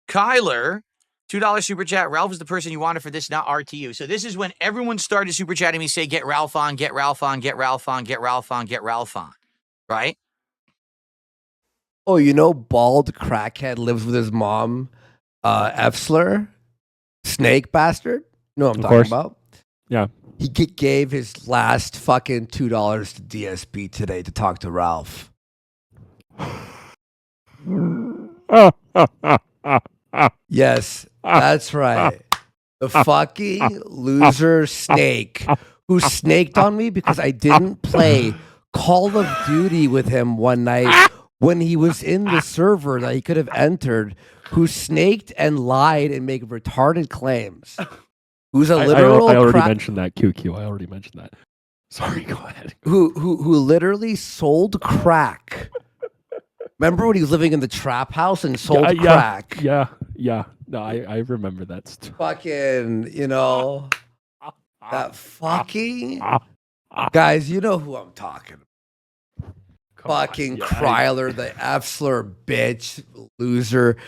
Kyler, $2 super chat. Ralph is the person you wanted for this, not RTU. So this is when everyone started super chatting me, say, get Ralph on, get Ralph on, get Ralph on, get Ralph on, get Ralph on. Right? Oh, you know, bald crackhead lives with his mom, Efsler, snake bastard. You know what I'm talking about? Yeah. He gave his last fucking $2 to DSP today to talk to Ralph. Yes, that's right. The fucking loser snake who snaked on me because I didn't play Call of Duty with him one night when he was in the server that he could have entered, who snaked and lied and made retarded claims. Who's a literal I already mentioned that, QQ. I already mentioned that. Sorry, go ahead. Who literally sold crack. Remember when he was living in the trap house and sold crack? Yeah. No, I remember that. Fucking, you know, that fucking... Guys, you know who I'm talking about. Fucking Kryler, the Efsler bitch, loser,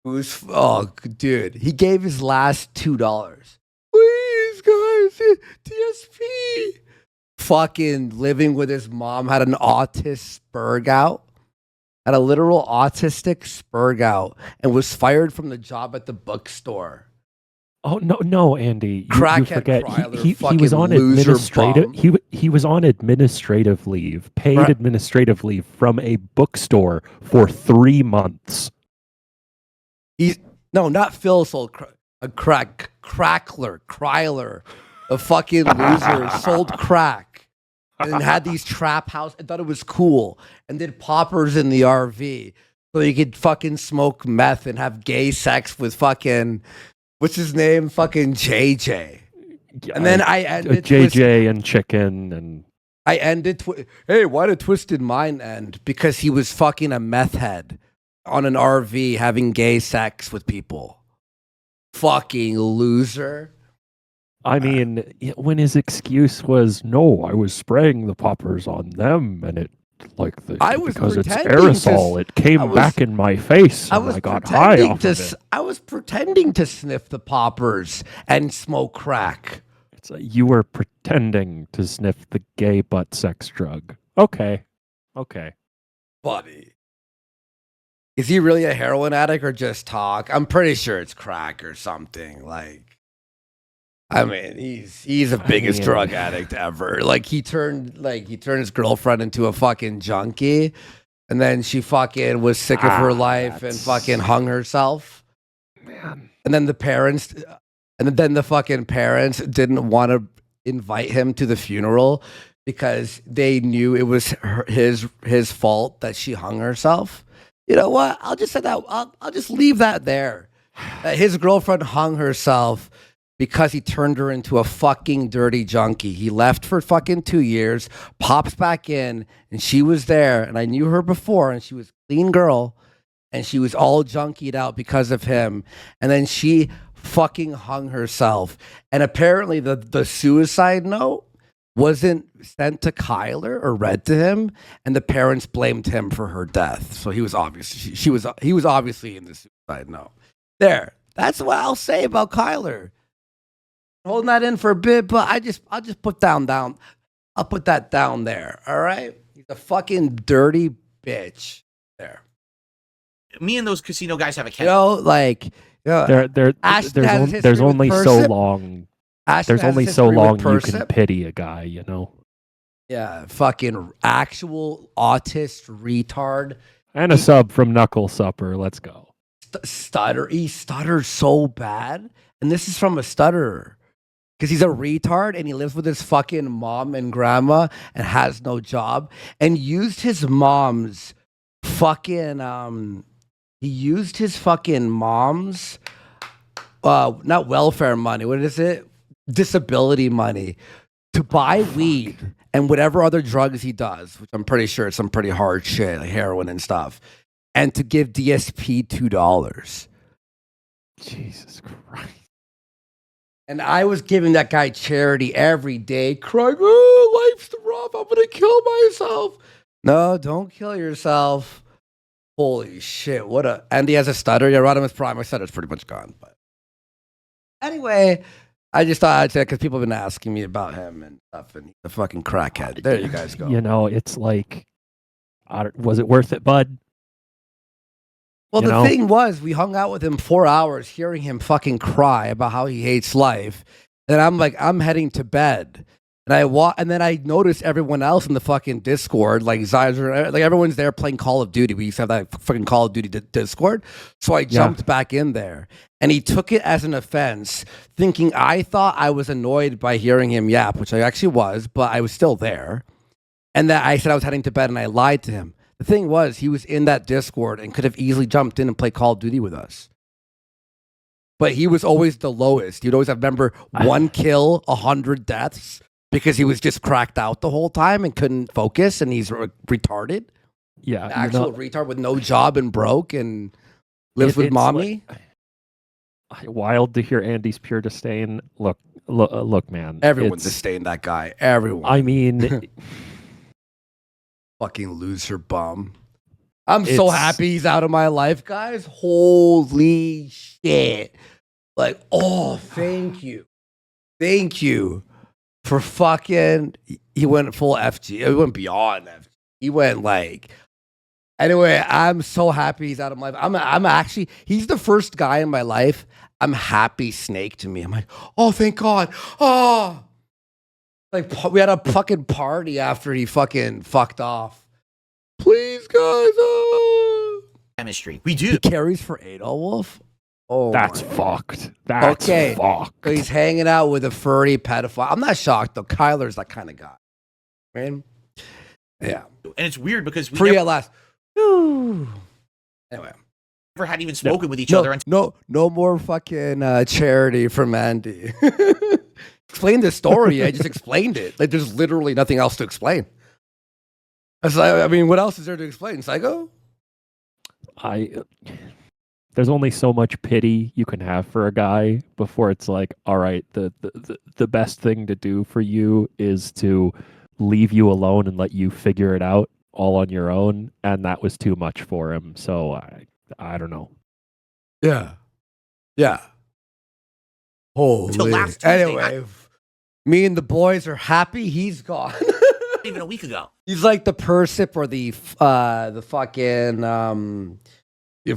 who's... Oh, dude, he gave his last $2. Please, guys, DSP. Fucking living with his mom, had an autistic spurg out. Had a literal autistic spurg out and was fired from the job at the bookstore. Oh no, Andy! You forget Kryler, he was on administrative. He was on administrative leave, paid administrative leave from a bookstore for 3 months. Not Phil sold a Kryler, a fucking loser sold crack and had these trap house. I thought it was cool and did poppers in the RV so you could fucking smoke meth and have gay sex with fucking. What's his name? Fucking JJ. And then I ended JJ and Chicken and I ended. Hey, why did Twisted Mind end? Because he was fucking a meth head on an RV having gay sex with people. Fucking loser. I mean, when his excuse was, "No, I was spraying the poppers on them, and it because it's aerosol, it came back in my face, and I got high off of it." I was pretending to sniff the poppers and smoke crack. It's you were pretending to sniff the gay butt sex drug. Okay, buddy. Is he really a heroin addict or just talk? I'm pretty sure it's crack or something. I mean, he's the biggest drug addict ever. He turned his girlfriend into a fucking junkie, and then she fucking was sick of her life and fucking hung herself. Man. And then the fucking parents didn't want to invite him to the funeral because they knew it was his fault that she hung herself. You know what? I'll just say that. I'll just leave that there. That his girlfriend hung herself because he turned her into a fucking dirty junkie. He left for fucking 2 years, pops back in, and she was there, and I knew her before, and she was a clean girl, and she was all junkied out because of him. And then she fucking hung herself. And apparently the suicide note wasn't sent to Kyler or read to him, and the parents blamed him for her death. So he was obviously he was obviously in the suicide note. There. That's what I'll say about Kyler. Holding that in for a bit, but I'll just put down. I'll put that down there. All right, he's a fucking dirty bitch. There. Me and those casino guys have a there's only so long. There's only so long you can pity a guy, you know. Yeah, fucking actual autist retard. And a sub from Knuckle Supper. Let's go. He stutters so bad, and this is from a stutterer. Because he's a retard and he lives with his fucking mom and grandma and has no job and used his mom's fucking not welfare money, what is it? Disability money to buy weed and whatever other drugs he does, which I'm pretty sure it's some pretty hard shit, like heroin and stuff, and to give DSP $2. Jesus Christ. And I was giving that guy charity every day, crying, "Oh, life's rough. I'm going to kill myself." No, don't kill yourself. Holy shit! Andy has a stutter. Yeah, Rodimus Prime. My stutter's pretty much gone. But anyway, I just thought I'd say because people have been asking me about him and stuff, and he's a fucking crackhead. There you guys go. You know, it's like, was it worth it, bud? Well, the thing was, we hung out with him 4 hours, hearing him fucking cry about how he hates life, and I'm like, I'm heading to bed. And then I noticed everyone else in the fucking Discord, like Zyzer, like everyone's there playing Call of Duty. We used to have that fucking Call of Duty Discord. So I jumped back in there, and he took it as an offense, thinking I thought I was annoyed by hearing him yap, which I actually was, but I was still there. And that I said I was heading to bed, and I lied to him. The thing was, he was in that Discord and could have easily jumped in and played Call of Duty with us. But he was always the lowest. You'd always have, remember, 1 kill, 100 deaths. Because he was just cracked out the whole time and couldn't focus, and he's retarded. Yeah, actual retard with no job and broke and lives with mommy. Like, wild to hear Andy's pure disdain. Look, man. Everyone disdained that guy. Everyone. I mean, fucking loser bum. I'm so happy he's out of my life, guys. Holy shit! Like, oh, thank you. For fucking, he went full FG. He went beyond FG. He went like, anyway, I'm so happy he's out of my life. I'm actually, he's the first guy in my life. I'm happy Snake to me. I'm like, oh, thank God. Oh, like we had a fucking party after he fucking fucked off. Please, guys. Oh. Chemistry. We do. He carries for Adolf. Oh, that's fucked. That's fucked. So he's hanging out with a furry pedophile. I'm not shocked though. Kyler's that kind of guy. Man. Yeah. And it's weird because we free at last. Anyway. Never had even spoken with each other. No more fucking charity from Andy. Explain the story. I just explained it. Like there's literally nothing else to explain. I mean, what else is there to explain? Psycho? There's only so much pity you can have for a guy before it's like, all right, the best thing to do for you is to leave you alone and let you figure it out all on your own. And that was too much for him. So I don't know. Yeah. Holy. Anyway, me and the boys are happy he's gone. Even a week ago. He's like the Persip or the fucking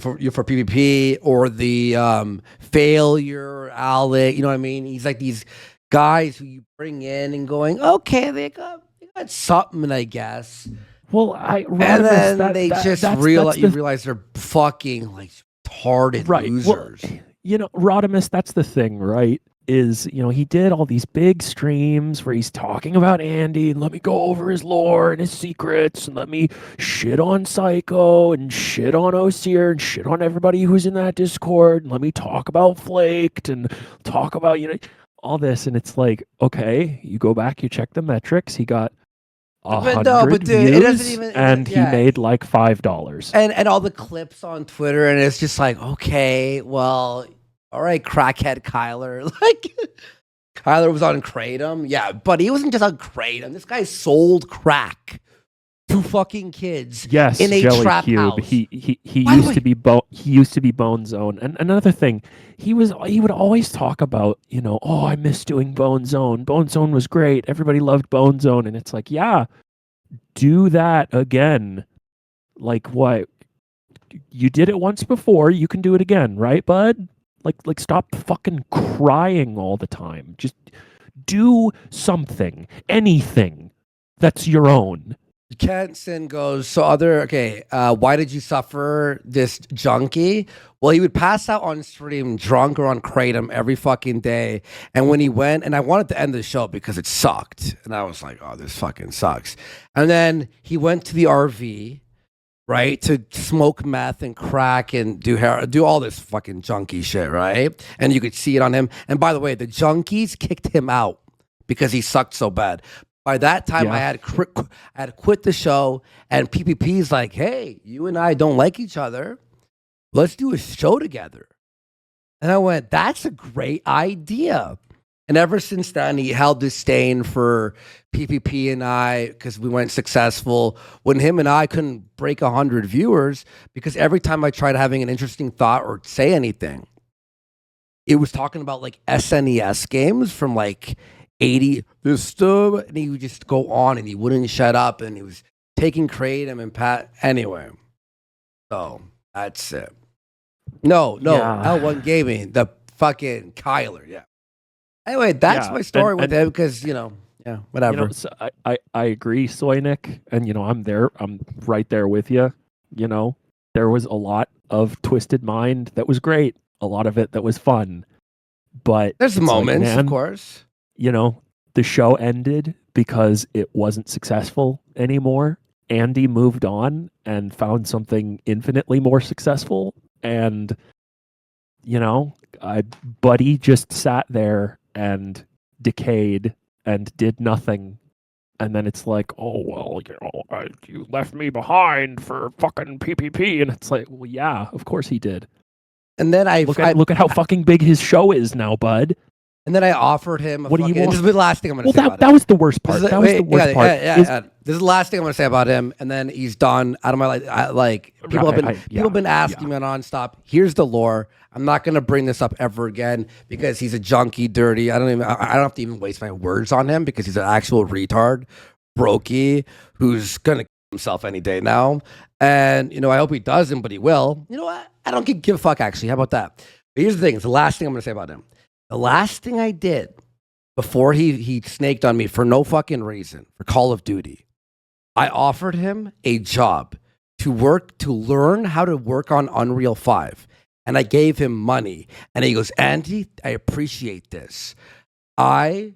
for PvP or the failure Alec, you know what I mean? He's like these guys who you bring in and going, okay, they got something, I guess. Well, and then they just realize they're fucking like retarded losers. Well, Rodimus, that's the thing, right? Is, he did all these big streams where he's talking about Andy and let me go over his lore and his secrets and let me shit on Psycho and shit on Osir and shit on everybody who's in that Discord and let me talk about Flaked and talk about, all this. And it's like, okay, you go back, you check the metrics. He got 100 views, it doesn't even, and he made like $5. And all the clips on Twitter, and it's just like, okay, well, all right, crackhead Kyler. Like, Kyler was on Kratom. Yeah, but he wasn't just on Kratom. This guy sold crack to fucking kids. Yes, in a Jelly trap Cube. house. He used to be he used to be Bone Zone. And another thing, he would always talk about, oh, I miss doing Bone Zone. Bone Zone was great. Everybody loved Bone Zone. And it's like, yeah, do that again. Like what? You did it once before. You can do it again, right, bud? Like stop fucking crying all the time. Just do something, anything that's your own. Kenson goes, why did you suffer this junkie? Well, he would pass out on stream drunk or on Kratom every fucking day. And when he went, and I wanted to end the show because it sucked. And I was like, oh, this fucking sucks. And then he went to the RV, right, to smoke meth and crack and do all this fucking junkie shit, right? And you could see it on him. And by the way, the junkies kicked him out because he sucked so bad. By that time, I had quit the show, and PPP's like, hey, you and I don't like each other. Let's do a show together. And I went, that's a great idea. And ever since then, he held disdain for PPP and I because we weren't successful. When him and I couldn't break 100 viewers because every time I tried having an interesting thought or say anything, it was talking about like SNES games from like 80 this stuff, and he would just go on and he wouldn't shut up, and he was taking Kratom and Pat anyway. So that's it. No, L1 Gaming, the fucking Kyler, yeah. Anyway, that's my story with him because, whatever. So I agree, Soynik, and I'm right there with you. There was a lot of Twisted Mind that was great, a lot of it that was fun, but there's moments, of course. The show ended because it wasn't successful anymore. Andy moved on and found something infinitely more successful, and Buddy just sat there and decayed and did nothing. And then it's like, oh, well, you left me behind for fucking PPP. And it's like, well, yeah, of course he did. And then look at how fucking big his show is now, bud. And then I offered him what do you want? This is the last thing I'm going to say about that was the worst part. That was the worst part. This is the last thing I'm going to say about him. And then he's done out of my life. People have been asking me nonstop. Here's the lore. I'm not going to bring this up ever again because he's a junkie, dirty. I don't have to even waste my words on him because he's an actual retard, brokey, who's going to kill himself any day now. And, I hope he doesn't, but he will. You know what? I don't give a fuck, actually. How about that? But here's the thing. It's the last thing I'm going to say about him. The last thing I did before he snaked on me for no fucking reason, for Call of Duty, I offered him a job to learn how to work on Unreal 5. And I gave him money. And he goes, Andy, I appreciate this. I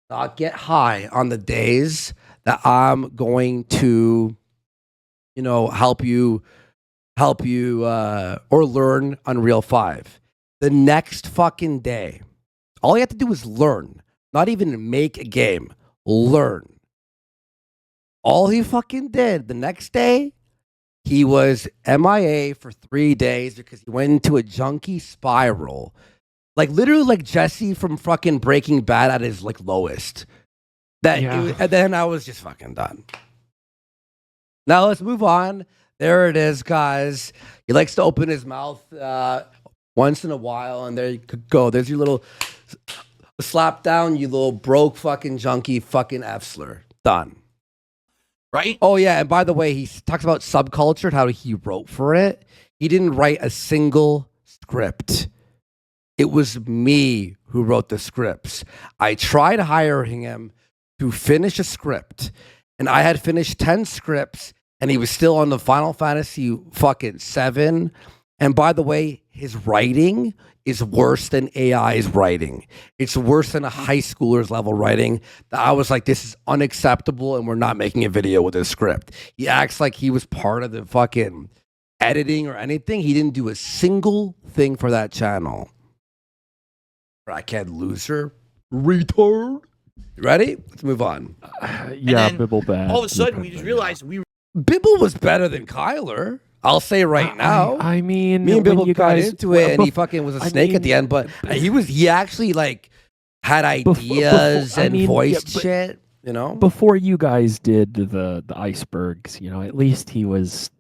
not get high on the days that I'm going to, help you or learn Unreal 5. The next fucking day, all you have to do is learn, not even make a game, learn. All he fucking did the next day, he was MIA for 3 days because he went into a junkie spiral. Like literally like Jesse from fucking Breaking Bad at his like lowest. And then I was just fucking done. Now let's move on. There it is, guys. He likes to open his mouth once in a while, and there you could go. There's your little slap down, you little broke fucking junkie fucking F-slur. Done. Right? Oh, yeah. And by the way, he talks about subculture and how he wrote for it. He didn't write a single script. It was me who wrote the scripts. I tried hiring him to finish a script, and I had finished 10 scripts, and he was still on the Final Fantasy fucking 7. And by the way, his writing is worse than AI's writing. It's worse than a high schooler's level writing. I was like, this is unacceptable, and we're not making a video with this script. He acts like he was part of the fucking editing or anything. He didn't do a single thing for that channel. Crackhead loser. Retard. You ready? Let's move on. Bibble bad. All of a sudden, we just realized Bibble was better than Kyler. I'll say right now. I mean, me and Bibble got into it, and he fucking was a snake at the end. But he actually like had ideas and voiced shit. Before you guys did the icebergs, at least he was.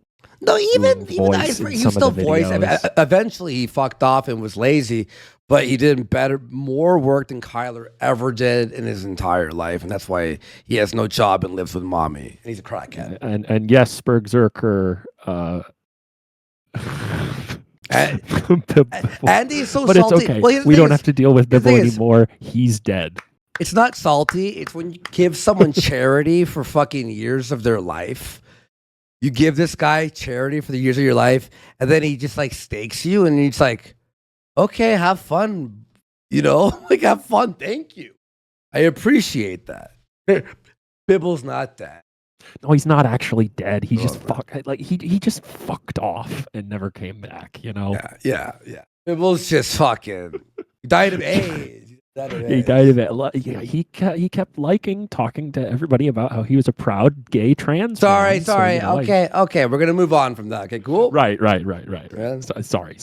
No, even the iceberg, he was still voiced. Eventually, he fucked off and was lazy, but he did more work than Kyler ever did in his entire life, and that's why he has no job and lives with mommy, and he's a crackhead. And yes, Bergzerker. Andy's so but salty. It's okay. Well, we don't have to deal with Bibble anymore. He's dead. It's not salty. It's when you give someone charity for fucking years of their life. You give this guy charity for the years of your life, and then he just like stakes you, and he's like, okay, have fun. Like have fun. Thank you. I appreciate that. Bibble's not that. No, he's not actually dead. He just he just fucked off and never came back. Yeah. Bibble's just fucking he died of AIDS. He died of it. Yeah, he kept talking to everybody about how he was a proud gay trans. Sorry. Okay. We're gonna move on from that. Okay, cool. Right. Sorry.